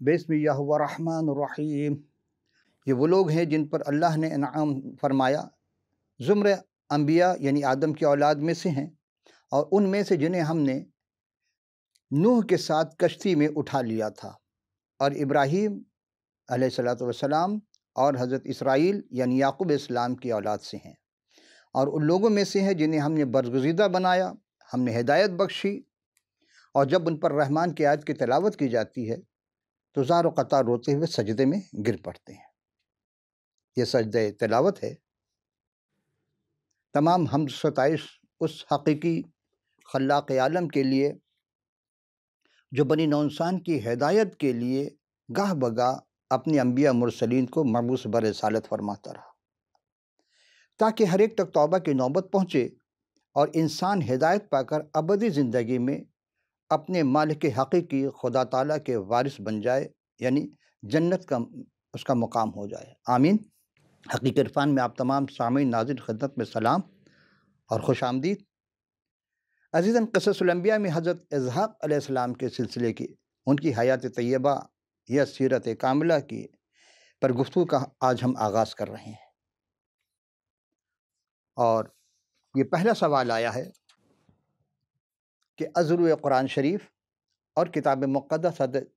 بسم اللہ الرحمن الرحیم۔ یہ وہ لوگ ہیں جن پر اللہ نے انعام فرمایا، زمرہ انبیاء یعنی آدم کی اولاد میں سے ہیں، اور ان میں سے جنہیں ہم نے نوح کے ساتھ کشتی میں اٹھا لیا تھا، اور ابراہیم علیہ السلام اور حضرت اسرائیل یعنی یعقوب علیہ السلام کی اولاد سے ہیں، اور ان لوگوں میں سے ہیں جنہیں ہم نے برگزیدہ بنایا، ہم نے ہدایت بخشی، اور جب ان پر رحمان کی آیت کی تلاوت کی جاتی ہے تو زار و قطار روتے ہوئے سجدے میں گر پڑتے ہیں۔ یہ سجدہ تلاوت ہے۔ تمام حمد و ستائش اس حقیقی خلاق عالم کے لیے جو بنی نوع انسان کی ہدایت کے لیے گاہ بگاہ اپنے انبیاء مرسلین کو مبعوث برسالت فرماتا رہا، تاکہ ہر ایک تک توبہ کی نوبت پہنچے اور انسان ہدایت پا کر ابدی زندگی میں اپنے مالک حقیقی خدا تعالیٰ کے وارث بن جائے، یعنی جنت کا اس کا مقام ہو جائے۔ آمین۔ حقیق عرفان میں آپ تمام سامعین ناظرین خدمت میں سلام اور خوش آمدید۔ عزیزاً، قصص الانبیاء میں حضرت اسحاق علیہ السلام کے سلسلے کی، ان کی حیات طیبہ یا سیرت کاملہ کی پر گفتگو کا آج ہم آغاز کر رہے ہیں، اور یہ پہلا سوال آیا ہے کہ ازرو قرآن شریف اور کتاب مقدس حضرت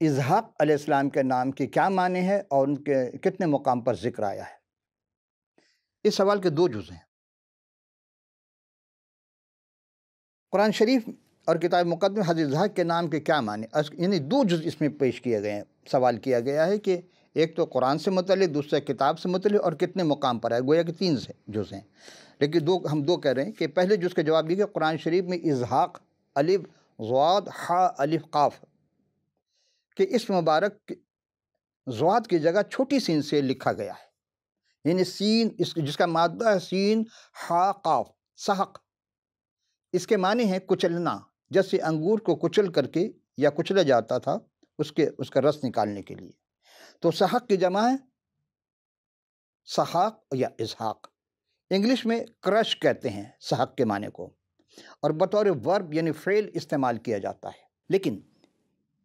اسحاق علیہ السلام کے نام کے کیا معنی ہے اور ان کے کتنے مقام پر ذکر آیا ہے۔ اس سوال کے دو جز ہیں۔ قرآن شریف اور کتاب مقدس میں حضرت اسحاق کے نام کے کیا معنی، یعنی دو جز اس میں پیش کیے گئے ہیں۔ سوال کیا گیا ہے کہ ایک تو قرآن سے متعلق، دوسرا کتاب سے متعلق، اور کتنے مقام پر ہے، گویا کہ تین جز ہیں، لیکن ہم دو کہہ رہے ہیں کہ پہلے جز کا جواب یہ کہ قرآن شریف میں اسحاق الف ضاد حا الف قاف کہ اس مبارک ضاد کی جگہ چھوٹی سین سے لکھا گیا ہے، یعنی سین جس کا مادہ ہے سین حا قاف، سحق۔ اس کے معنی ہے کچلنا، جیسے انگور کو کچل کر کے یا کچلا جاتا تھا اس کا رس نکالنے کے لیے، تو سحق کی جمع ہے سحاق یا اسحاق۔ انگلش میں کرش کہتے ہیں سحق کے معنی کو، اور بطور ورب یعنی فعل استعمال کیا جاتا ہے۔ لیکن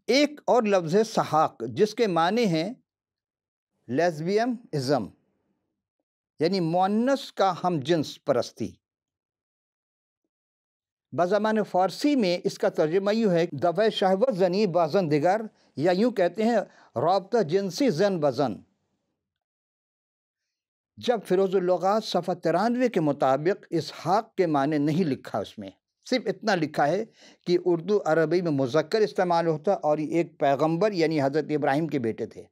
ایک اور لفظ ہے سحاق جس کے معنی ہیں لیزبیم ازم، یعنی مؤنث کا ہم جنس پرستی۔ بزبان فارسی میں اس کا ترجمہ یوں ہے دفع شہوت زنی بازن دیگر، یا یوں کہتے ہیں رابطہ جنسی زن بزن۔ جب فیروز اللغات صفحہ 93 کے مطابق اسحاق کے معنی نہیں لکھا، اس میں صرف اتنا لکھا ہے کہ اردو عربی میں مذکر استعمال ہوتا اور یہ ایک پیغمبر یعنی حضرت ابراہیم کے بیٹے تھے۔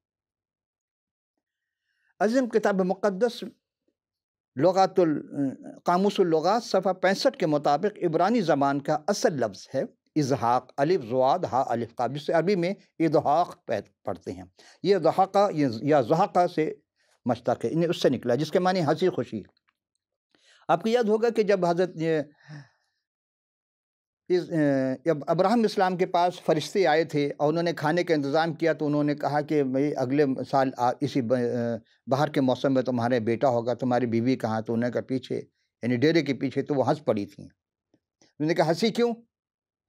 عظیم کتاب مقدس لغات قاموس اللغات صفحہ 65 کے مطابق عبرانی زبان کا اصل لفظ ہے اسحاق الف ضاد ہا الف قاف، جسے عربی میں اضحاق پڑھتے ہیں۔ یہ ضحاقہ یا ضحاقہ سے مشتق ہے، انہیں اس سے نکلا جس کے معنی ہنسی خوشی۔ آپ کو یاد ہوگا کہ جب حضرت ابراہیم اسلام کے پاس فرشتے آئے تھے اور انہوں نے کھانے کا انتظام کیا، تو انہوں نے کہا کہ بھئی اگلے سال اسی باہر کے موسم میں تمہارے بیٹا ہوگا، تمہاری بیوی کہاں؟ تو انہوں نے کہا پیچھے، یعنی ڈیرے کے پیچھے، تو وہ ہنس پڑی تھیں۔ انہوں نے کہا ہنسی کیوں؟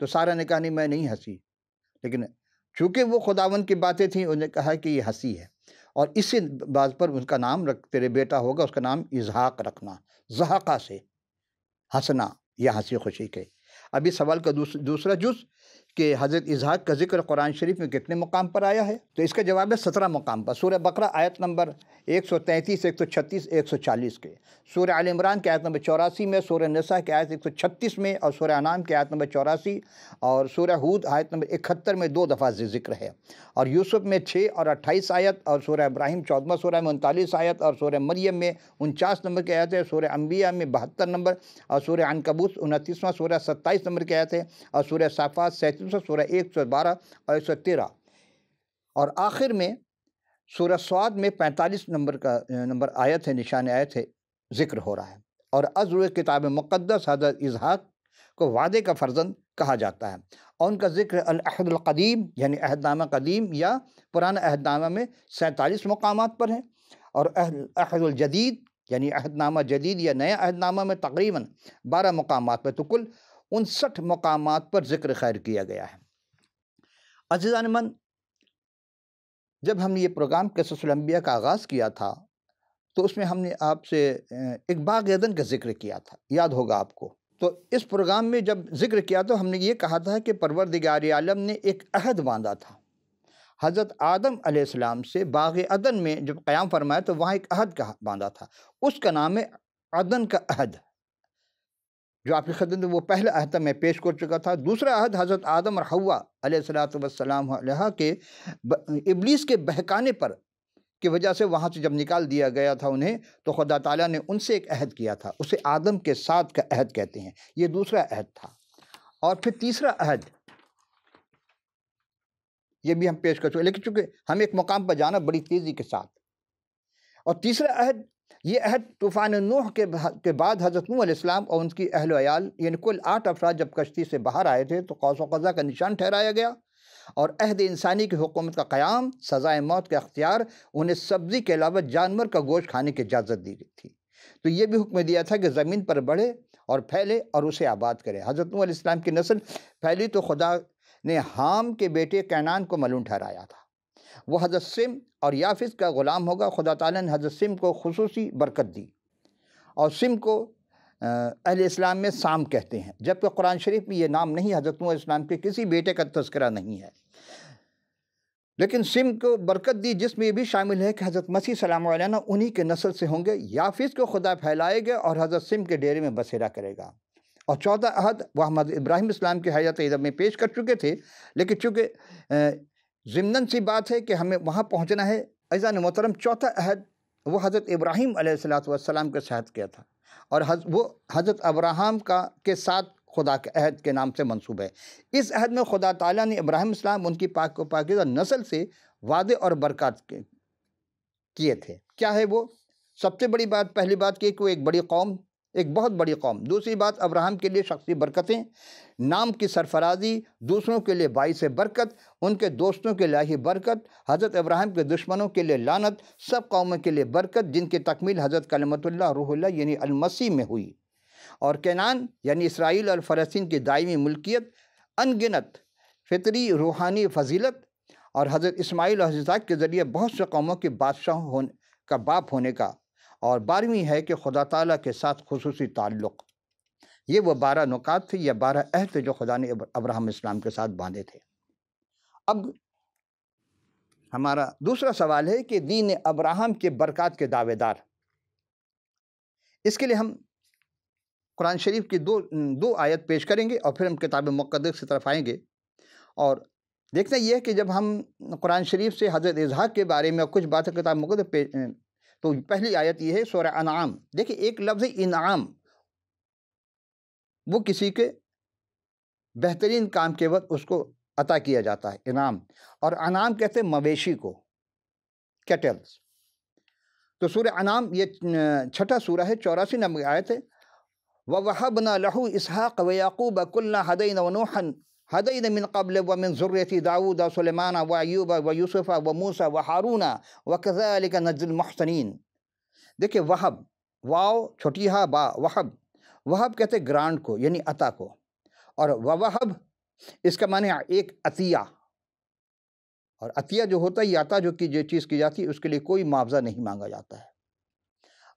تو سارا نے کہا نہیں میں نہیں ہنسی، لیکن چونکہ وہ خداوند کی باتیں تھیں انہوں نے کہا کہ یہ ہنسی ہے، اور اسی بات پر اس کا نام تیرے بیٹا ہوگا اس کا نام اسحاق رکھنا، ضحاقہ سے ہنسنا یا ہنسی خوشی کے۔ ابھی سوال کا دوسرا جز کہ حضرت اسحاق کا ذکر قرآن شریف میں کتنے مقام پر آیا ہے، تو اس کا جواب ہے 17 مقام پر۔ سورہ بقرہ آیت نمبر 133، 136، 140 کے، سورہ آل عمران کے آیت نمبر 84 میں، سورہ نساء کے آیت 136 میں، اور سورہ انعام کے آیت نمبر 84، اور سورہ ہود آیت نمبر 71 میں 2 دفعہ ذکر ہے، اور یوسف میں 6 اور 28 آیت، اور سورہ ابراہیم 14واں سورہ میں 39 آیت، اور سورہ مریم میں 49 نمبر کی آیت ہے، سورہ انبیاء میں 72 نمبر، اور سورہ عنکبوت 29واں سورہ 27 نمبر کی آیت ہے، اور سورہ صافات 37واں سورہ 112 اور 113، اور آخر میں سورہ صاد میں 45 نمبر آیت ہے، نشان آیت ہے، ذکر ہو رہا ہے۔ اور ازر کتاب مقدس حضرت اسحاق کو وعدے کا فرزند کہا جاتا ہے، اور ان کا ذکر العہد القدیم یعنی عہد نامہ قدیم یا پرانا عہد نامہ میں 47 مقامات پر ہے، اور عہد الجدید یعنی عہد نامہ جدید یا نیا عہد نامہ میں تقریباً 12 مقامات پر، تو کل 59 مقامات پر ذکر خیر کیا گیا ہے۔ عزیزان من، جب ہم نے یہ پروگرام قصص الانبیاء کا آغاز کیا تھا تو اس میں ہم نے آپ سے ایک باغ عدن کا ذکر کیا تھا، یاد ہوگا آپ کو۔ تو اس پروگرام میں جب ذکر کیا تو ہم نے یہ کہا تھا کہ پروردگار عالم نے ایک عہد باندھا تھا حضرت آدم علیہ السلام سے باغ عدن میں جب قیام فرمایا تو وہاں ایک عہد کا باندھا تھا، اس کا نام ہے عدن کا عہد، جو آپ کی خدمت میں وہ پہلا عہد میں پیش کر چکا تھا۔ دوسرا عہد حضرت آدم اور حوا علیہ السلام علیہ کے ابلیس کے بہکانے پر کی وجہ سے وہاں سے جب نکال دیا گیا تھا انہیں، تو خدا تعالیٰ نے ان سے ایک عہد کیا تھا، اسے آدم کے ساتھ کا عہد کہتے ہیں، یہ دوسرا عہد تھا۔ اور پھر تیسرا عہد یہ بھی ہم پیش کر چکے، لیکن چونکہ ہم ایک مقام پر جانا بڑی تیزی کے ساتھ، اور تیسرا عہد یہ عہد طوفان نوح کے بعد حضرت نوح علیہ السلام اور ان کی اہل و عیال یعنی کل 8 افراد جب کشتی سے باہر آئے تھے تو قوس و قزح کا نشان ٹھہرایا گیا، اور عہد انسانی کی حکومت کا قیام، سزائے موت کا اختیار، انہیں سبزی کے علاوہ جانور کا گوشت کھانے کی اجازت دی گئی تھی۔ تو یہ بھی حکم دیا تھا کہ زمین پر بڑھے اور پھیلے اور اسے آباد کرے۔ حضرت نوح علیہ السلام کی نسل پھیلی تو خدا نے حام کے بیٹے کینان کو ملعون ٹھہرایا تھا، وہ حضرت سم اور یافس کا غلام ہوگا۔ خدا تعالیٰ نے حضرت سم کو خصوصی برکت دی، اور سم کو اہل اسلام میں سام کہتے ہیں، جبکہ قرآن شریف میں یہ نام نہیں، حضرت نوح علیہ السلام کے کسی بیٹے کا تذکرہ نہیں ہے، لیکن سم کو برکت دی، جس میں یہ بھی شامل ہے کہ حضرت مسیح سلام علیہ نے انہی کے نسل سے ہوں گے۔ یافس کو خدا پھیلائے گا اور حضرت سم کے ڈیرے میں بسیرا کرے گا۔ اور چوتھا عہد وہ حضرت ابراہیم اسلام کی حیات ادب میں پیش کر چکے تھے، لیکن چونکہ ضمناً سی بات ہے کہ ہمیں وہاں پہنچنا ہے۔ عزیزان محترم، چوتھا عہد وہ حضرت ابراہیم علیہ السلام کے ساتھ کیا تھا، اور وہ حضرت ابراہیم کے ساتھ خدا کے عہد کے نام سے منسوب ہے۔ اس عہد میں خدا تعالیٰ نے ابراہیم السلام ان کی پاک و پاکیزہ نسل سے وعدے اور برکات کیے تھے۔ کیا ہے وہ؟ سب سے بڑی بات، پہلی بات کہ وہ ایک بڑی قوم، ایک بہت بڑی قوم۔ دوسری بات، ابراہیم کے لیے شخصی برکتیں، نام کی سرفرازی، دوسروں کے لیے باعث برکت، ان کے دوستوں کے الہی برکت، حضرت ابراہیم کے دشمنوں کے لیے لعنت، سب قوموں کے لیے برکت، جن کی تکمیل حضرت کلمت اللہ روح اللہ یعنی المسیح میں ہوئی، اور کینان یعنی اسرائیل اور فلسطین کی دائمی ملکیت، ان گنت فطری روحانی فضیلت، اور حضرت اسماعیل اور اسحاق کے ذریعے بہت سے قوموں کے بادشاہ کا باپ ہونے کا، اور 12ویں ہے کہ خدا تعالیٰ کے ساتھ خصوصی تعلق۔ یہ وہ 12 نکات تھے یا 12 عہد تھے جو خدا نے ابراہیم اسلام کے ساتھ باندھے تھے۔ اب ہمارا دوسرا سوال ہے کہ دین ابراہیم کے برکات کے دعوے دار، اس کے لیے ہم قرآن شریف کی دو آیت پیش کریں گے، اور پھر ہم کتاب مقدس کی طرف آئیں گے۔ اور دیکھنا یہ ہے کہ جب ہم قرآن شریف سے حضرت اسحاق کے بارے میں کچھ باتیں کتاب مقدس تو پہلی آیت یہ ہے سورہ انعام۔ دیکھیں، ایک لفظ انعام، وہ کسی کے بہترین کام کے وقت اس کو عطا کیا جاتا ہے، انعام، اور انعام کہتے ہیں مویشی کو، کیٹلز۔ تو سورہ انعام یہ چھٹا سورہ ہے، 84 نمبر آیت ہے۔ وَوَهَبْنَا لَهُ إِسْحَاقَ وَيَعْقُوبَ كُلًّا هَدَيْنَا وَنُوحًا هَدَيْنَا مِن قَبْلُ وَمِن ذُرِّيَّةِ دَاوُودَ وَسُلَيْمَانَ وَأَيُّوبَ وَيُوسُفَ وَمُوسَى وَهَارُونَ وَكَذَلِكَ نَجْزِي الْمُحْسِنِينَ۔ دیکھیں، وہب، واو چھوٹی ہا با، وہب، وہب کہتے ہیں گرانٹ کو یعنی عطا کو، اور وہب اس کا معنی ایک عطیہ، اور عطیہ جو ہوتا ہے یہ عطا جو چیز کی جاتی ہے اس کے لیے کوئی معاوضہ نہیں مانگا جاتا ہے۔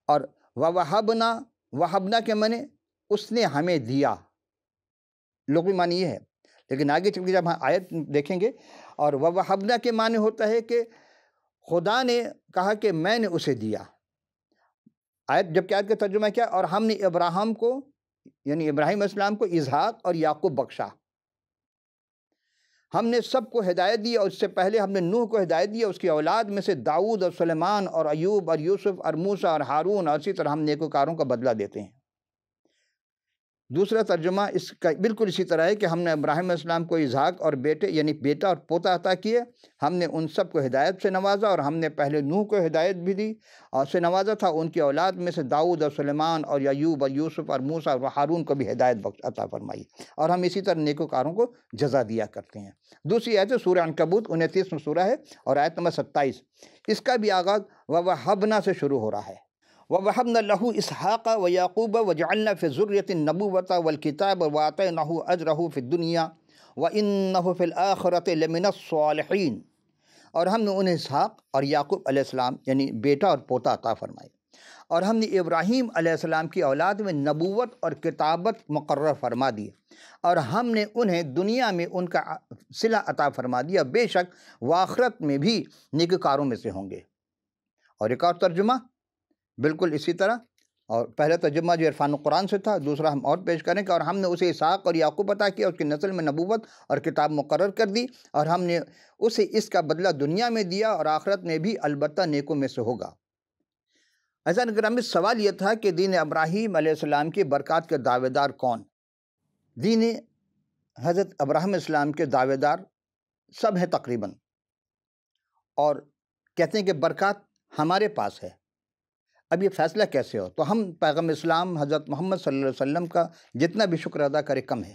اور وَوَهَبْنَا، وَهَبْنَا کے معنی اس نے ہمیں دیا، لغوی معنی یہ ہے، لیکن آگے چل کے جب ہم آیت دیکھیں گے، اور وَوَهَبْنَا کے معنی ہوتا ہے کہ خدا نے کہا کہ میں نے اسے دیا۔ آیت جب کہ آیت کا ترجمہ کیا؟ اور ہم نے ابراہیم کو یعنی ابراہیم السلام کو اسحاق اور یعقوب بخشا، ہم نے سب کو ہدایت دی، اور اس سے پہلے ہم نے نوح کو ہدایت دی، اور اس کی اولاد میں سے داؤد اور سلیمان اور ایوب اور یوسف اور موسیٰ اور ہارون، اور اسی طرح ہم نیکوکاروں کا بدلہ دیتے ہیں۔ دوسرا ترجمہ اس کا بالکل اسی طرح ہے کہ ہم نے ابراہیم علیہ السلام کو اسحاق اور بیٹے یعنی بیٹا اور پوتا عطا کیے، ہم نے ان سب کو ہدایت سے نوازا، اور ہم نے پہلے نوح کو ہدایت بھی دی اور سے نوازا تھا، ان کی اولاد میں سے داؤد اور سلیمان اور ایوب اور یوسف اور موسیٰ اور ہارون کو بھی ہدایت عطا فرمائی، اور ہم اسی طرح نیکوکاروں کو جزا دیا کرتے ہیں۔ دوسری آیت سورہ عنکبوت 29واں سورہ ہے، اور آیت نمبر 27، اس کا بھی آغاز وَوَهَبْنَا سے شروع ہو رہا ہے۔ وَوَهَبْنَا لَهُ إِسْحَاقَ وَيَعْقُوبَ وَجَعَلْنَا فِي ذُرِّيَّتِهِ النُّبُوَّةَ وَالْكِتَابَ وَآتَيْنَاهُ أَجْرَهُ فِي الدُّنْيَا وَإِنَّهُ فِي الْآخِرَةِ لَمِنَ الصَّالِحِينَ۔ اور ہم نے انہیں اسحاق اور یعقوب علیہ السلام یعنی بیٹا اور پوتا عطا فرمائے، اور ہم نے ابراہیم علیہ السلام کی اولاد میں نبوت اور کتابت مقرر فرما دی، اور ہم نے انہیں دنیا میں ان کا صلہ عطا فرما دیا، بے شک وہ آخرت میں بھی نیکوکاروں میں سے ہوں گے۔ اور ایک اور ترجمہ بالکل اسی طرح، اور پہلا ترجمہ جو عرفان القرآن سے تھا، دوسرا ہم اور پیش کریں کہ اور ہم نے اسے اسحاق اور یعقوب عطا کیا، اس کی نسل میں نبوت اور کتاب مقرر کر دی، اور ہم نے اسے اس کا بدلہ دنیا میں دیا اور آخرت میں بھی البتہ نیکوں میں سے ہوگا۔ عزیزان گرامی، سوال یہ تھا کہ دین ابراہیم علیہ السلام کی برکات کے دعوے دار کون؟ دین حضرت ابراہیم السلام کے دعوے دار سب ہیں تقریباً، اور کہتے ہیں کہ برکات ہمارے پاس ہے۔ اب یہ فیصلہ کیسے ہو؟ تو ہم پیغمبر اسلام حضرت محمد صلی اللہ علیہ وسلم کا جتنا بھی شکر ادا کرے کم ہے،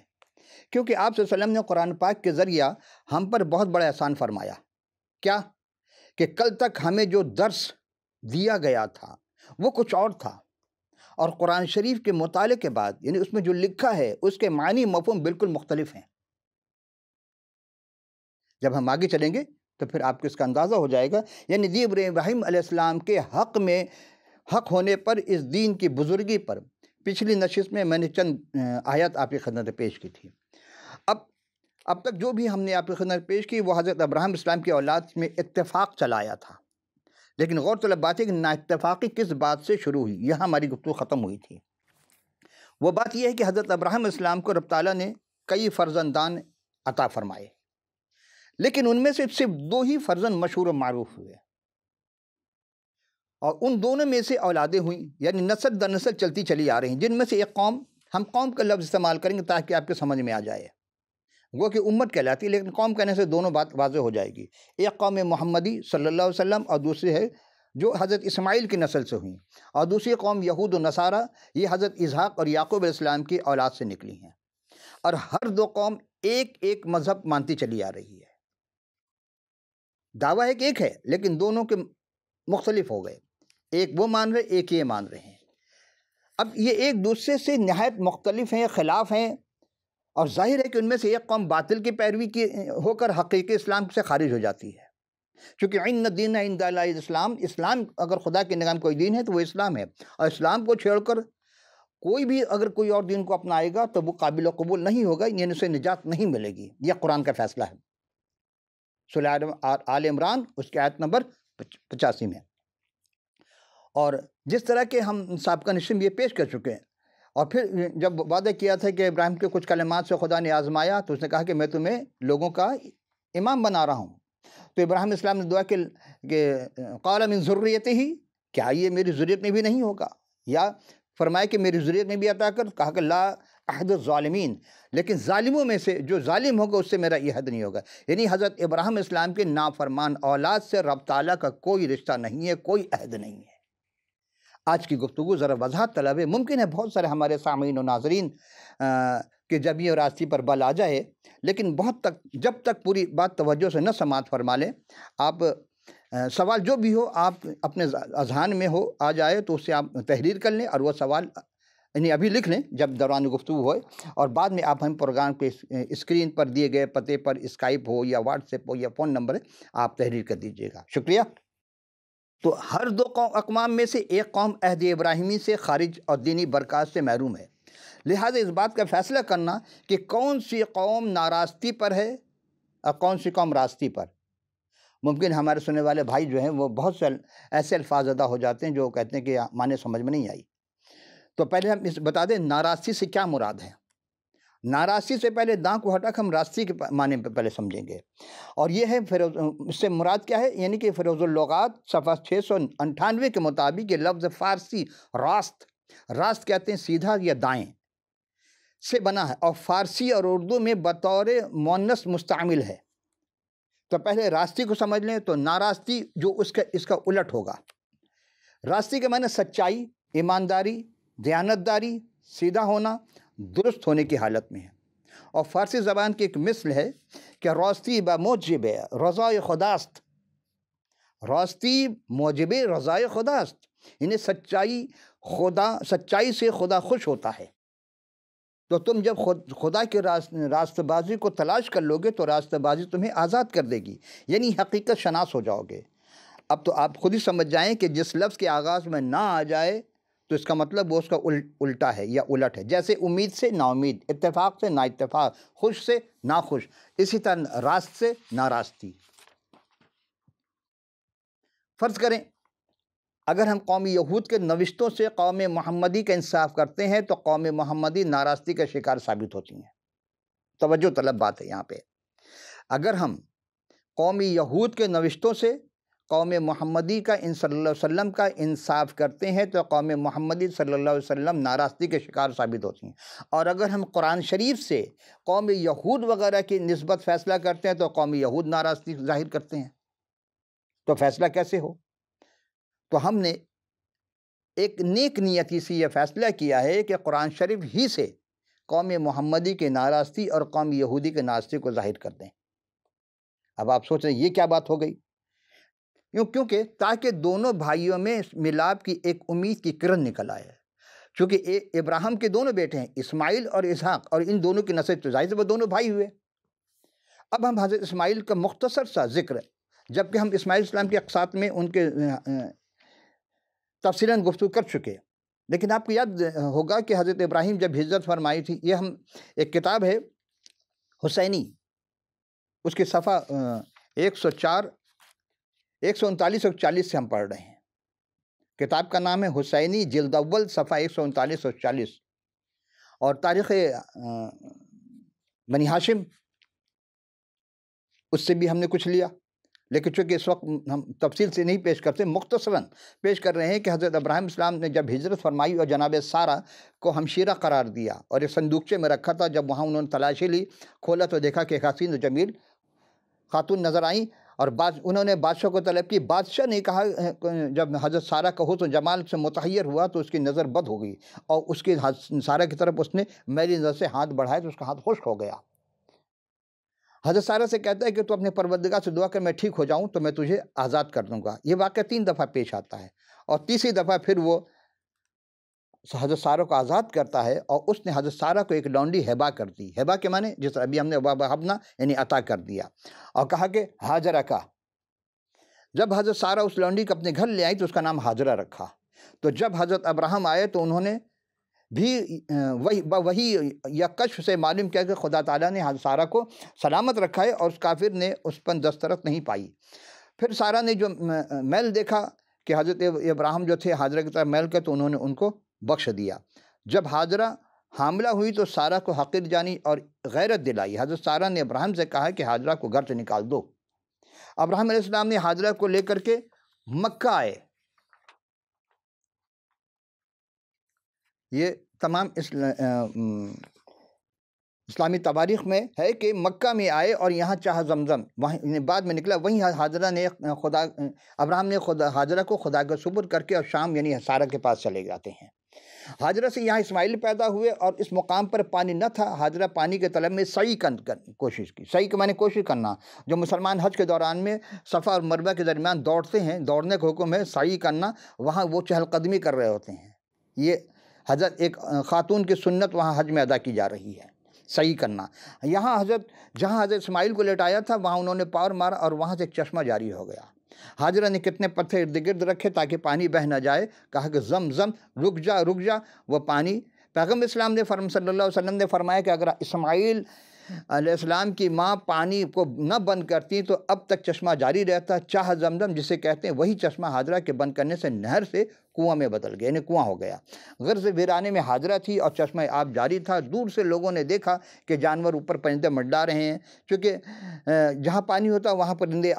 کیونکہ آپ صلی اللہ علیہ وسلم نے قرآن پاک کے ذریعہ ہم پر بہت بڑا احسان فرمایا۔ کیا؟ کہ کل تک ہمیں جو درس دیا گیا تھا وہ کچھ اور تھا، اور قرآن شریف کے مطالعے کے بعد یعنی اس میں جو لکھا ہے اس کے معنی مفہوم بالکل مختلف ہیں۔ جب ہم آگے چلیں گے تو پھر آپ کو اس کا اندازہ ہو جائے گا، یعنی دین ابراہیم علیہ السلام کے حق ہونے پر، اس دین کی بزرگی پر پچھلی نشست میں میں نے چند آیات آپ کی خدمت پیش کی تھی۔ اب تک جو بھی ہم نے آپ کی خدمت پیش کی وہ حضرت ابراہیم اسلام کی اولاد میں اتفاق چلایا تھا، لیکن غور طلب بات ہے کہ نا اتفاقی کس بات سے شروع ہوئی، یہاں ہماری گفتگو ختم ہوئی تھی۔ وہ بات یہ ہے کہ حضرت ابراہیم اسلام کو رب تعالیٰ نے کئی فرزندان عطا فرمائے، لیکن ان میں سے صرف 2 ہی فرزند مشہور و معروف ہوئے، اور ان دونوں میں سے اولادیں ہوئیں، یعنی نسل در نسل چلتی چلی آ رہی ہیں، جن میں سے ایک قوم، ہم قوم کا لفظ استعمال کریں گے تاکہ آپ کے سمجھ میں آ جائے، وہ کہ امت کہلاتی ہے، لیکن قوم کہنے سے دونوں بات واضح ہو جائے گی۔ ایک قوم محمدی صلی اللہ علیہ وسلم، اور دوسری ہے جو حضرت اسماعیل کی نسل سے ہوئیں، اور دوسری قوم یہود و نصارہ، یہ حضرت اسحاق اور یعقوب علیہ السلام کی اولاد سے نکلی ہیں، اور ہر 2 قوم ایک مذہب مانتی چلی آ رہی ہے۔ دعویٰ ایک ہے لیکن دونوں کے مختلف ہو گئے، ایک وہ مان رہے، ایک یہ مان رہے ہیں۔ اب یہ ایک دوسرے سے نہایت مختلف ہیں، خلاف ہیں، اور ظاہر ہے کہ ان میں سے ایک قوم باطل کی پیروی کی ہو کر حقیقی اسلام سے خارج ہو جاتی ہے، چونکہ ان الدین عند اللہ الاسلام، اسلام اگر خدا کے نگاہ میں کوئی دین ہے تو وہ اسلام ہے، اور اسلام کو چھیڑ کر کوئی بھی اگر کوئی اور دین کو اپنائے گا تو وہ قابل قبول نہیں ہوگا، یعنی اسے نجات نہیں ملے گی۔ یہ قرآن کا فیصلہ ہے، سورہ آل عمران اس کی آیت نمبر 85 میں۔ اور جس طرح کے ہم سابقہ نشست یہ پیش کر چکے ہیں، اور پھر جب وعدہ کیا تھا کہ ابراہیم کے کچھ کلمات سے خدا نے آزمایا تو اس نے کہا کہ میں تمہیں لوگوں کا امام بنا رہا ہوں، تو ابراہیم اسلام نے دعا کہ قال من ذریتہ، کیا یہ میری ذریت میں بھی نہیں ہوگا، یا فرمایا کہ میری ذریت میں بھی عطا کر، کہا کہ لا احد الظالمین، لیکن ظالموں میں سے جو ظالم ہوگا اس سے میرا یہ حد نہیں ہوگا، یعنی حضرت ابراہیم اسلام کے نافرمان اولاد سے رب تعالیٰ کا کوئی رشتہ نہیں ہے، کوئی عہد نہیں ہے۔ آج کی گفتگو ذرا وضاحت طلب ہے، ممکن ہے بہت سارے ہمارے سامعین و ناظرین کہ جب یہ راستی پر بل آ جائے، لیکن جب تک پوری بات توجہ سے نہ سماعت فرما لیں، آپ سوال جو بھی ہو آپ اپنے اذہان میں ہو آ جائے تو اس سے آپ تحریر کر لیں، اور وہ سوال یعنی ابھی لکھ لیں جب دوران گفتگو ہوئے، اور بعد میں آپ ہم پروگرام کے اسکرین پر دیے گئے پتے پر اسکائپ ہو یا واٹس ایپ ہو یا فون نمبر ہے، آپ تحریر کر دیجیے گا۔ شکریہ۔ تو ہر 2 اقوام میں سے ایک قوم عہد ابراہیمی سے خارج اور دینی برکات سے محروم ہے، لہٰذا اس بات کا فیصلہ کرنا کہ کون سی قوم ناراستی پر ہے اور کون سی قوم راستی پر، ممکن ہمارے سننے والے بھائی جو ہیں وہ بہت سے ایسے الفاظ ادا ہو جاتے ہیں جو کہتے ہیں کہ معنی سمجھ میں نہیں آئی، تو پہلے ہم بتا دیں ناراستی سے کیا مراد ہے۔ ناراستی سے پہلے داں کو ہٹا کر ہم راستی کے معنی پہ پہلے سمجھیں گے، اور یہ ہے اس سے مراد کیا ہے، یعنی کہ فیروز اللغات صفحہ 698 کے مطابق یہ لفظ فارسی راست کہتے ہیں سیدھا یا دائیں سے بنا ہے، اور فارسی اور اردو میں بطور مؤنث مستعمل ہے، تو پہلے راستی کو سمجھ لیں، تو ناراستی جو اس کا الٹ ہوگا۔ راستی کے معنی سچائی، ایمانداری، دیانتداری، سیدھا ہونا، درست ہونے کی حالت میں ہے، اور فارسی زبان کی ایک مثل ہے کہ راستی بموجب رضائے خداست، راستی موجب رضائے خداست، یعنی سچائی سے خدا خوش ہوتا ہے۔ تو تم جب خدا کے راستہ بازی کو تلاش کر لو گے تو راستہ بازی تمہیں آزاد کر دے گی، یعنی حقیقت شناس ہو جاؤ گے۔ اب تو آپ خود ہی سمجھ جائیں کہ جس لفظ کے آغاز میں نہ آ جائے تو اس کا مطلب وہ اس کا الٹا ہے یا الٹ ہے، جیسے امید سے نا امید، اتفاق سے نا اتفاق، خوش سے نا خوش، اسی طرح راست سے ناراستی۔ فرض کریں اگر ہم قوم یہود کے نوشتوں سے قوم محمدی کا انصاف کرتے ہیں تو قوم محمدی ناراستی کا شکار ثابت ہوتی ہیں۔ توجہ طلب بات ہے یہاں پہ۔ اگر ہم قوم یہود کے نوشتوں سے قوم محمدی کا صلی اللہ علیہ وسلم کا انصاف کرتے ہیں تو قوم محمدی صلی اللہ علیہ وسلم ناراستی کے شکار ثابت ہوتی ہیں، اور اگر ہم قرآن شریف سے قوم یہود وغیرہ کی نسبت فیصلہ کرتے ہیں تو قوم یہود ناراستی ظاہر کرتے ہیں۔ تو فیصلہ کیسے ہو؟ تو ہم نے ایک نیک نیتی سے یہ فیصلہ کیا ہے کہ قرآن شریف ہی سے قوم محمدی کے ناراستی اور قوم یہودی کے ناراستی کو ظاہر کر دیں۔ اب آپ سوچ رہے ہیں یہ کیا بات ہو گئی؟ کیونکہ تاکہ دونوں بھائیوں میں ملاپ کی ایک امید کی کرن نکل آئے، چونکہ ابراہیم کے دونوں بیٹے ہیں، اسماعیل اور اسحاق، اور ان دونوں کی نسل تو ظاہر سے وہ دونوں بھائی ہوئے۔ اب ہم حضرت اسماعیل کا مختصر سا ذکر، جبکہ ہم اسماعیل السلام کی اقساط میں ان کے تفصیلاً گفتگو کر چکے، لیکن آپ کو یاد ہوگا کہ حضرت ابراہیم جب ہجرت فرمائی تھی، یہ ہم ایک کتاب ہے حسینی، اس کے صفحہ 104 139 اور 40 سے ہم پڑھ رہے ہیں۔ کتاب کا نام ہے حسینی، جلد اول، صفحہ 139 اور 40، اور تاریخ بنی ہاشم اس سے بھی ہم نے کچھ لیا، لیکن چونکہ اس وقت ہم تفصیل سے نہیں پیش کرتے، مختصراً پیش کر رہے ہیں کہ حضرت ابراہیم السلام نے جب ہجرت فرمائی اور جناب سارہ کو ہمشیرہ قرار دیا اور ایک صندوقچے میں رکھا تھا، جب وہاں انہوں نے تلاشی لی، کھولا تو دیکھا کہ ایک حسین و جمیل خاتون نظر آئیں، اور انہوں نے بادشاہ کو طلب کی۔ بادشاہ نے کہا، جب حضرت سارہ کا حسن و جمال سے متحیر ہوا تو اس کی نظر بد ہو گئی، اور اس کی سارہ کی طرف اس نے میری نظر سے ہاتھ بڑھایا تو اس کا ہاتھ خشک ہو گیا۔ حضرت سارہ سے کہتا ہے کہ تو اپنے پروردگار سے دعا کر میں ٹھیک ہو جاؤں تو میں تجھے آزاد کر دوں گا۔ یہ واقعہ 3 دفعہ پیش آتا ہے، اور تیسری دفعہ پھر وہ حضرت سارہ کو آزاد کرتا ہے، اور اس نے حضرت سارہ کو ایک لونڈی ہبا کر دی۔ ہبا کے معنی جس ابھی ہم نے وہبنا یعنی عطا کر دیا، اور کہا کہ ہاجرہ کا۔ جب حضرت سارہ اس لونڈی کو اپنے گھر لے آئی تو اس کا نام ہاجرہ رکھا۔ تو جب حضرت ابراہیم آئے تو انہوں نے بھی وہی یا کشف سے معلوم کیا کہ خدا تعالیٰ نے حضرت سارہ کو سلامت رکھا ہے، اور اس کافر نے اس پر دسترس نہیں پائی۔ پھر سارہ نے جو میل دیکھا کہ حضرت ابراہیم جو تھے حاجرہ کی طرف میل کر، تو انہوں نے ان کو بخش دیا۔ جب حاجرہ حاملہ ہوئی تو سارہ کو حقیر جانی اور غیرت دلائی۔ حضرت سارہ نے ابراہیم سے کہا کہ حاجرہ کو گھر سے نکال دو۔ ابراہیم علیہ السلام نے حاجرہ کو لے کر کے مکہ آئے۔ یہ تمام اسلامی تواریخ میں ہے کہ مکہ میں آئے اور یہاں چاہ زمزم وہیں بعد میں نکلا، وہیں حاجرہ نے ابراہیم نے حاجرہ کو خدا کا سپرد کر کے اور شام یعنی سارہ کے پاس چلے جاتے ہیں۔ حاجرہ سے یہاں اسماعیل پیدا ہوئے، اور اس مقام پر پانی نہ تھا۔ حاجرہ پانی کے طلب میں سعی کوشش کی۔ سعی کے معنی کوشش کرنا، جو مسلمان حج کے دوران میں صفا اور مروہ کے درمیان دوڑتے ہیں، دوڑنے کا حکم ہے سعی کرنا، وہاں وہ چہل قدمی کر رہے ہوتے ہیں۔ یہ حضرت ایک خاتون کی سنت وہاں حج میں ادا کی جا رہی ہے، سعی کرنا۔ یہاں جہاں حضرت اسماعیل کو لٹایا تھا وہاں انہوں نے پاور مارا اور وہاں سے ایک چشمہ جاری ہو گیا۔ حاجرہ نے کتنے پتھر ارد گرد رکھے تاکہ پانی بہہ نہ جائے، کہا کہ زم زم رک جا رک جا، وہ پانی۔ پیغمبر اسلام نے صلی اللہ علیہ وسلم نے فرمایا کہ اگر اسماعیل علیہ السلام کی ماں پانی کو نہ بند کرتی تو اب تک چشمہ جاری رہتا۔ چاہ زمزم جسے کہتے ہیں، وہی چشمہ حاجرہ کے بند کرنے سے نہر سے کنواں میں بدل گیا، یعنی کنواں ہو گیا۔ غرض ویرانے میں حاجرہ تھی اور چشمہ آب جاری تھا۔ دور سے لوگوں نے دیکھا کہ جانور اوپر پرندے منڈلا رہے ہیں، چونکہ جہاں پانی ہوتا وہاں پرندے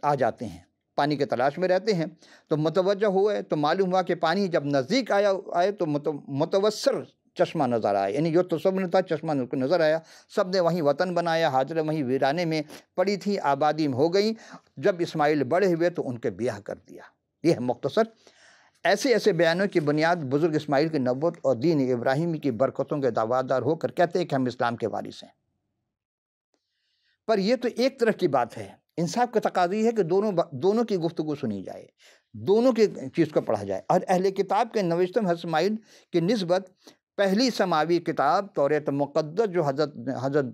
آ جاتے ہیں، پانی کے تلاش میں رہتے ہیں۔ تو متوجہ ہوئے تو معلوم ہوا کہ پانی جب نزدیک آئے تو متوسر چشمہ نظر آیا، یعنی جو تصور تھا چشمہ نظر آیا۔ سب نے وہیں وطن بنایا۔ حاجرہ وہیں ویرانے میں پڑی تھی، آبادی میں ہو گئی۔ جب اسماعیل بڑے ہوئے تو ان کے بیاہ کر دیا۔ یہ ہے مختصر۔ ایسے بیانوں کی بنیاد بزرگ اسماعیل کی نبوت اور دین ابراہیمی کی برکتوں کے دعویدار ہو کر کہتے ہیں کہ ہم اسلام کے وارث ہیں۔ پر یہ تو ایک طرف کی بات ہے۔ انصاف کا تقاضی ہے کہ دونوں کی گفتگو سنی جائے، دونوں کی چیز کو پڑھا جائے۔ اور اہل کتاب کے نوشتوں میں اسماعیل کی نسبت پہلی سماوی کتاب توریت مقدس جو حضرت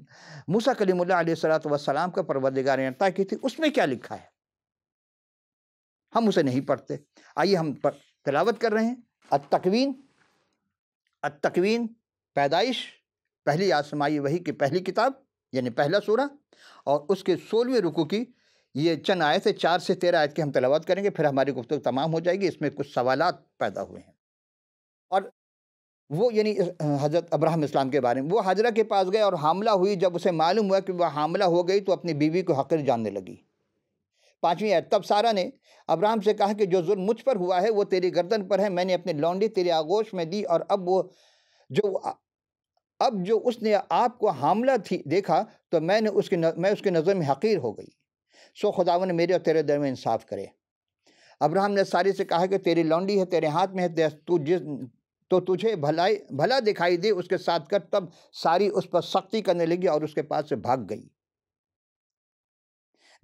موسیٰ کلیم اللہ علیہ السلام کا پروردگار نے عطا کی تھی، اس میں کیا لکھا ہے؟ ہم اسے نہیں پڑھتے۔ آئیے ہم تلاوت کر رہے ہیں۔ التکوین پیدائش، پہلی آسمائی وحی کی پہلی کتاب یعنی پہلا سورہ، اور اس کے 16ویں رکوع کی یہ چند آیتیں 4 سے 13 آیت کی ہم تلاوت کریں گے، پھر ہماری گفتگو تمام ہو جائے گی۔ اس میں کچھ سوالات پیدا ہوئے ہیں، اور وہ یعنی حضرت ابراہیم اسلام کے بارے میں۔ وہ حاجرہ کے پاس گئے اور حاملہ ہوئی، جب اسے معلوم ہوا کہ وہ حاملہ ہو گئی تو اپنی بیوی کو حقیر جاننے لگی۔ 5ویں آیت، تب سارہ نے ابراہیم سے کہا کہ جو ظلم مجھ پر ہوا ہے وہ تیری گردن پر ہے، میں نے اپنی لونڈی تیرے آغوش میں دی، اور اب جو اس نے آپ کو حاملہ دیکھا تو میں اس کی نظر میں حقیر ہو گئی، سو خداوند میرے اور تیرے درمیان انصاف کرے۔ ابراہیم نے ساری سے کہا کہ تیری لونڈی ہے، تیرے ہاتھ میں ہے، تو تجھے بھلا دکھائی دے اس کے ساتھ کر۔ تب ساری اس پر سختی کرنے لگی اور اس کے پاس سے بھاگ گئی۔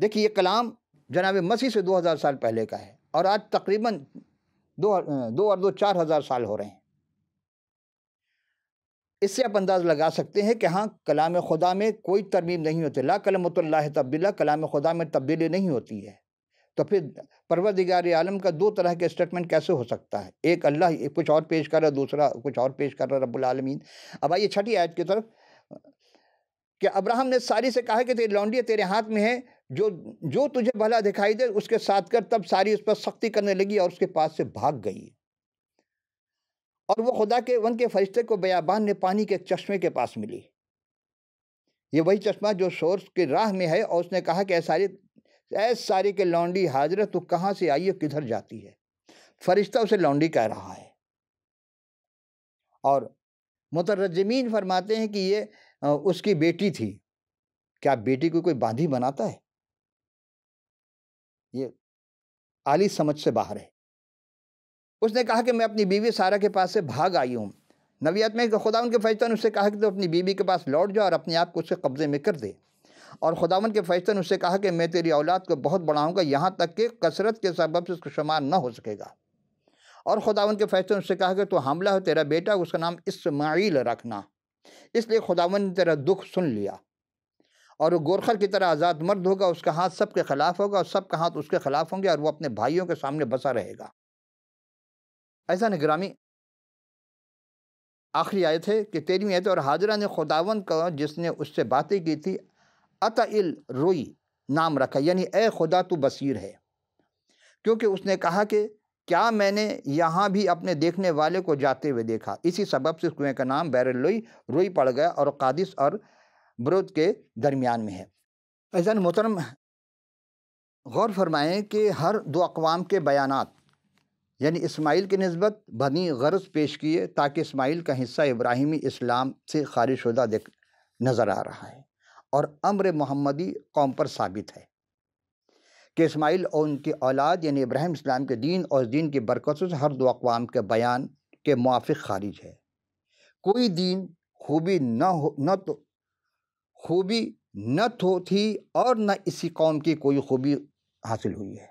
دیکھیے یہ کلام جناب مسیح سے 2000 سال پہلے کا ہے، اور آج تقریباً 4,000 سال ہو رہے ہیں۔ اس سے آپ انداز لگا سکتے ہیں کہ ہاں، کلام خدا میں کوئی ترمیم نہیں ہوتی، لا کلمۃ اللہ تبدیلا، کلام خدا میں تبدیلی نہیں ہوتی ہے۔ تو پھر پروردگار عالم کا 2 طرح کے اسٹیٹمنٹ کیسے ہو سکتا ہے؟ ایک اللہ کچھ اور پیش کر رہا ہے، دوسرا کچھ اور پیش کر رہا ہے رب العالمین۔ اب آئیے 6 آیت کی طرف، کہ ابراہیم نے ساری سے کہا کہ تیری لونڈی تیرے ہاتھ میں ہے، جو تجھے بھلا دکھائی دے اس کے ساتھ کر۔ تب ساری اس پر سختی کرنے لگی اور اس کے پاس سے بھاگ گئی، اور وہ خدا کے ون کے فرشتے کو بیابان نے پانی کے ایک چشمے کے پاس ملی۔ یہ وہی چشمہ جو سورس کی راہ میں ہے، اور اس نے کہا کہ اے ساری کے لونڈی حاجرہ، تو کہاں سے آئی ہے، کدھر جاتی ہے؟ فرشتہ اسے لونڈی کہہ رہا ہے، اور مترجمین فرماتے ہیں کہ یہ اس کی بیٹی تھی۔ کیا بیٹی کو کوئی باندھی بناتا ہے؟ یہ عالی سمجھ سے باہر ہے۔ اس نے کہا کہ میں اپنی بیوی سارہ کے پاس سے بھاگ آئی ہوں۔ نبوت میں خداوند کے فرشتہ نے اس سے کہا کہ تو اپنی بیوی کے پاس لوٹ جا اور اپنے آپ کو اس کے قبضے میں کر دے، اور خداوند کے فرشتہ نے اس سے کہا کہ میں تیری اولاد کو بہت بڑھاؤں گا، یہاں تک کہ کثرت کے سبب سے اس کو شمار نہ ہو سکے گا۔ اور خداوند کے فرشتہ نے اس سے کہا کہ تو حاملہ ہے، تیرا بیٹا اس کا نام اسماعیل رکھنا، اس لیے خداوند نے تیرا دکھ سن لیا، اور وہ گورخر کی طرح آزاد مرد ہوگا، اس کا ہاتھ سب کے خلاف ہوگا اور سب کا ہاتھ اس کے خلاف ہوں گے، اور وہ اپنے بھائیوں کے سامنے بسا رہے گا۔ ایسا نگرامی آخری آیت ہے کہ 13ویں آیت، اور حاجرہ نے خداوند کا جس نے اس سے باتیں کی تھی عطائل روئی نام رکھا، یعنی اے خدا تو بصیر ہے، کیونکہ اس نے کہا کہ کیا میں نے یہاں بھی اپنے دیکھنے والے کو جاتے ہوئے دیکھا؟ اسی سبب سے اس کنویں کا نام بیر الروئی، روئی پڑ گیا، اور قادس اور برود کے درمیان میں ہے۔ عزیزان محترم، غور فرمائیں کہ ہر 2 اقوام کے بیانات یعنی اسماعیل کی نسبت بنی غرض پیش کیے، تاکہ اسماعیل کا حصہ ابراہیمی اسلام سے خارج شدہ نظر آ رہا ہے، اور امر محمدی قوم پر ثابت ہے کہ اسماعیل اور ان کی اولاد یعنی ابراہیم اسلام کے دین اور اس دین کی برکتوں سے ہر 2 اقوام کے بیان کے موافق خارج ہے۔ کوئی دین خوبی نہ تھی اور نہ اسی قوم کی کوئی خوبی حاصل ہوئی ہے،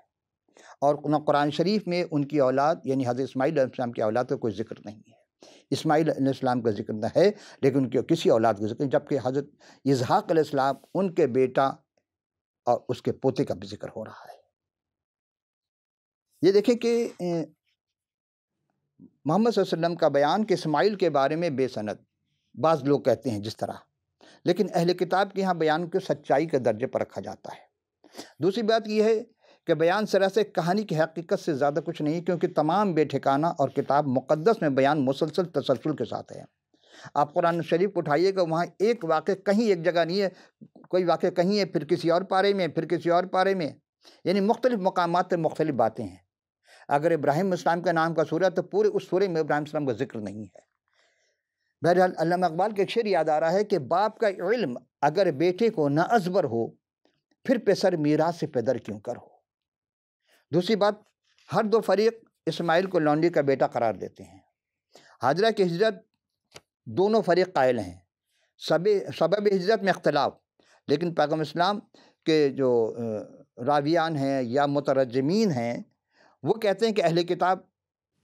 اور نہ قرآن شریف میں ان کی اولاد یعنی حضرت اسماعیل علیہ السلام کی اولاد کا کوئی ذکر نہیں ہے۔ اسماعیل علیہ السلام کا ذکر نہ ہے، لیکن ان کی کسی اولاد کا ذکر، جبکہ حضرت اسحاق علیہ السلام ان کے بیٹا اور اس کے پوتے کا بھی ذکر ہو رہا ہے۔ یہ دیکھیں کہ محمد صلی اللہ علیہ وسلم کا بیان کہ اسماعیل کے بارے میں بے سند، بعض لوگ کہتے ہیں جس طرح، لیکن اہل کتاب کے یہاں بیان کو سچائی کے درجے پر رکھا جاتا ہے۔ دوسری بات یہ ہے کہ بیان سراسر کہانی کی حقیقت سے زیادہ کچھ نہیں، کیونکہ تمام بے ٹھکانہ اور کتاب مقدس میں بیان مسلسل تسلسل کے ساتھ ہے۔ آپ قرآن شریف کو اٹھائیے گا، وہاں ایک واقعہ کہیں ایک جگہ نہیں ہے، کوئی واقعہ کہیں ہے پھر کسی اور پارے میں، پھر کسی اور پارے میں، یعنی مختلف مقامات پہ مختلف باتیں ہیں۔ اگر ابراہیم اسلام کا نام کا سورہ تو پورے اس سورے میں ابراہیم اسلام کا ذکر نہیں ہے۔ بہرحال علامہ اقبال کے ایک شعر یاد آ رہا ہے کہ باپ کا علم اگر بیٹے کو نہ ازبر ہو، پھر پسر میراث سے پدر کیوں کر ہو۔ دوسری بات، ہر 2 فریق اسماعیل کو لونڈی کا بیٹا قرار دیتے ہیں۔ حاجرہ کی ہجرت دونوں فریق قائل ہیں، سبب ہجرت میں اختلاف، لیکن پیغمبر اسلام کے جو راویان ہیں یا مترجمین ہیں وہ کہتے ہیں کہ اہل کتاب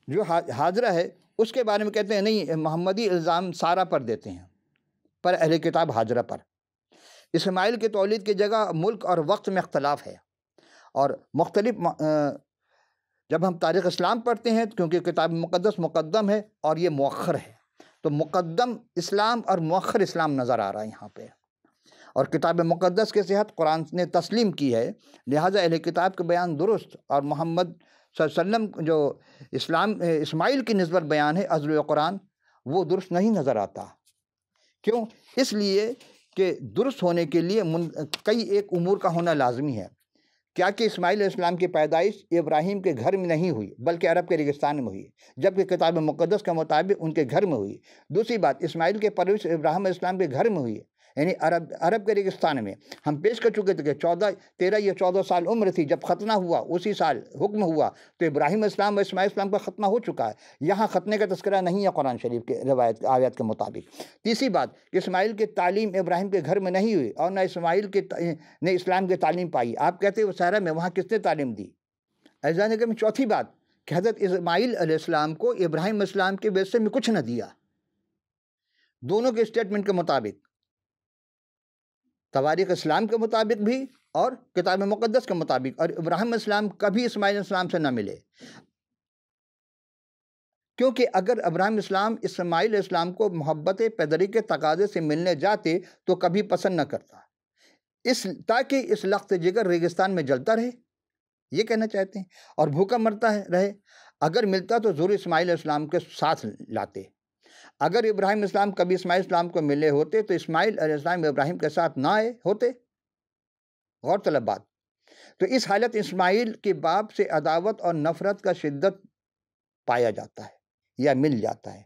جو حاجرہ ہے اس کے بارے میں کہتے ہیں نہیں، محمدی الزام سارہ پر دیتے ہیں، پر اہل کتاب ہاجرہ پر۔ اسماعیل کے تولید کی جگہ ملک اور وقت میں اختلاف ہے، اور مختلف جب ہم تاریخ اسلام پڑھتے ہیں کیونکہ کتاب مقدس مقدم ہے اور یہ مؤخر ہے، تو مقدم اسلام اور مؤخر اسلام نظر آ رہا ہے یہاں پہ، اور کتاب مقدس کے صحت قرآن نے تسلیم کی ہے، لہٰذا اہل کتاب کے بیان درست، اور محمد صلی اللہ علیہ وسلم جو اسماعیل کی نسبت بیان ہے ازل قرآن، وہ درست نہیں نظر آتا۔ کیوں؟ اس لیے کہ درست ہونے کے لیے کئی ایک امور کا ہونا لازمی ہے۔ کیا کہ اسماعیل علیہ السلام کی پیدائش ابراہیم کے گھر میں نہیں ہوئی بلکہ عرب کے ریگستان میں ہوئی، جبکہ کتاب مقدس کے مطابق ان کے گھر میں ہوئی۔ دوسری بات، اسماعیل کے پرورش ابراہیم علیہ السلام کے گھر میں ہوئی، یعنی عرب کے ریگستان میں۔ ہم پیش کر چکے تھے کہ 13 یا 14 سال عمر تھی جب ختنہ ہوا، اسی سال حکم ہوا، تو ابراہیم علیہ السلام اور اسماعیل علیہ السلام کا ختنہ ہو چکا ہے، یہاں ختنے کا تذکرہ نہیں ہے قرآن شریف کے روایت آیات کے مطابق۔ تیسری بات، اسماعیل کی تعلیم ابراہیم کے گھر میں نہیں ہوئی، اور نہ اسماعیل نے اسلام کی تعلیم پائی۔ آپ کہتے ہیں وہ صحرا میں، وہاں کس نے تعلیم دی؟ عزیزان گرامی، چوتھی بات کہ حضرت اسماعیل علیہ السلام کو ابراہیم علیہ السلام کے بیسے میں کچھ نہ دیا، دونوں کے اسٹیٹمنٹ کے مطابق، تواریخ اسلام کے مطابق بھی اور کتاب مقدس کے مطابق۔ اور ابراہیم علیہ السلام کبھی اسماعیل علیہ السلام سے نہ ملے، کیونکہ اگر ابراہیم اسلام اسماعیل علیہ السلام کو محبت پیدری کے تقاضے سے ملنے جاتے تو کبھی پسند نہ کرتا، تاکہ اس لخت جگر ریگستان میں جلتا رہے، یہ کہنا چاہتے ہیں، اور بھوکا مرتا رہے۔ اگر ملتا تو ضرور اسماعیل علیہ السلام کے ساتھ لاتے۔ اگر ابراہیم علیہ السلام کبھی اسماعیل علیہ السلام کو ملے ہوتے تو اسماعیل علیہ السلام ابراہیم کے ساتھ نہ آئے ہوتے۔ غور طلب بات۔ تو اس حالت اسماعیل کے باپ سے عداوت اور نفرت کا شدت پایا جاتا ہے یا مل جاتا ہے،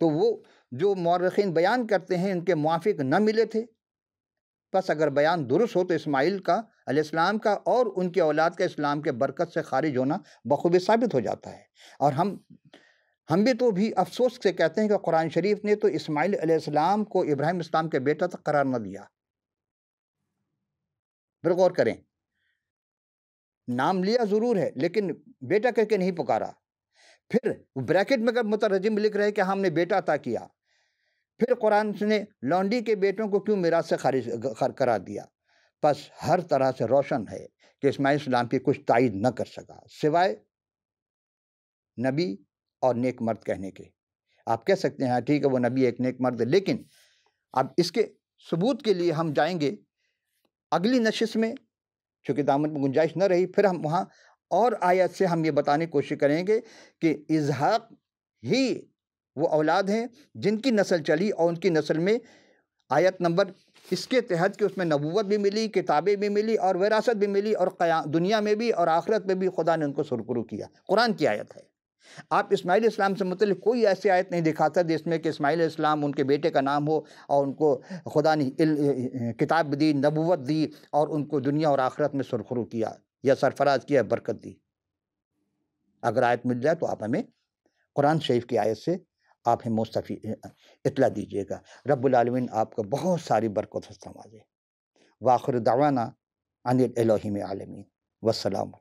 تو وہ جو مورخین بیان کرتے ہیں ان کے موافق نہ ملے تھے۔ پس اگر بیان درست ہو تو اسماعیل کا علیہ السلام کا اور ان کی اولاد کا اسلام کے برکت سے خارج ہونا بخوبی ثابت ہو جاتا ہے۔ اور ہم بھی تو بھی افسوس سے کہتے ہیں کہ قرآن شریف نے تو اسماعیل علیہ السلام کو ابراہیم علیہ السلام کے بیٹا تک قرار نہ دیا۔ پھر غور کریں، نام لیا ضرور ہے لیکن بیٹا کر کے نہیں پکارا۔ پھر بریکٹ میں مترجم لکھ رہے کہ ہم نے بیٹا عطا کیا، پھر قرآن نے لونڈی کے بیٹوں کو کیوں میراث سے خارج قرار دیا؟ پس ہر طرح سے روشن ہے کہ اسماعیل علیہ السلام کی کچھ تائید نہ کر سکا سوائے نبی اور نیک مرد کہنے کے۔ آپ کہہ سکتے ہیں ہاں ٹھیک ہے وہ نبی ایک نیک مرد ہے، لیکن اب اس کے ثبوت کے لیے ہم جائیں گے اگلی نشست میں، چونکہ دامن میں گنجائش نہ رہی، پھر ہم وہاں اور آیت سے ہم یہ بتانے کی کوشش کریں گے کہ اسحاق ہی وہ اولاد ہیں جن کی نسل چلی، اور ان کی نسل میں آیت نمبر اس کے تحت کہ اس میں نبوت بھی ملی، کتابیں بھی ملی اور وراثت بھی ملی، اور دنیا میں بھی اور آخرت میں بھی خدا نے ان کو سرخرو کیا۔ قرآن کی آیت ہے۔ آپ اسماعیل علیہ السلام سے متعلق کوئی ایسی آیت نہیں دکھاتا جس میں کہ اسماعیل علیہ السلام ان کے بیٹے کا نام ہو اور ان کو خدا نے کتاب دی، نبوت دی اور ان کو دنیا اور آخرت میں سرخرو کیا یا سرفراز کیا، برکت دی۔ اگر آیت مل جائے تو آپ ہمیں قرآن شریف کی آیت سے آپ ہمیں اطلاع دیجیے گا۔ رب العالمین آپ کو بہت ساری برکت سے نوازے۔ وآخر دعوانا ان الالہ العالمین، والسلام۔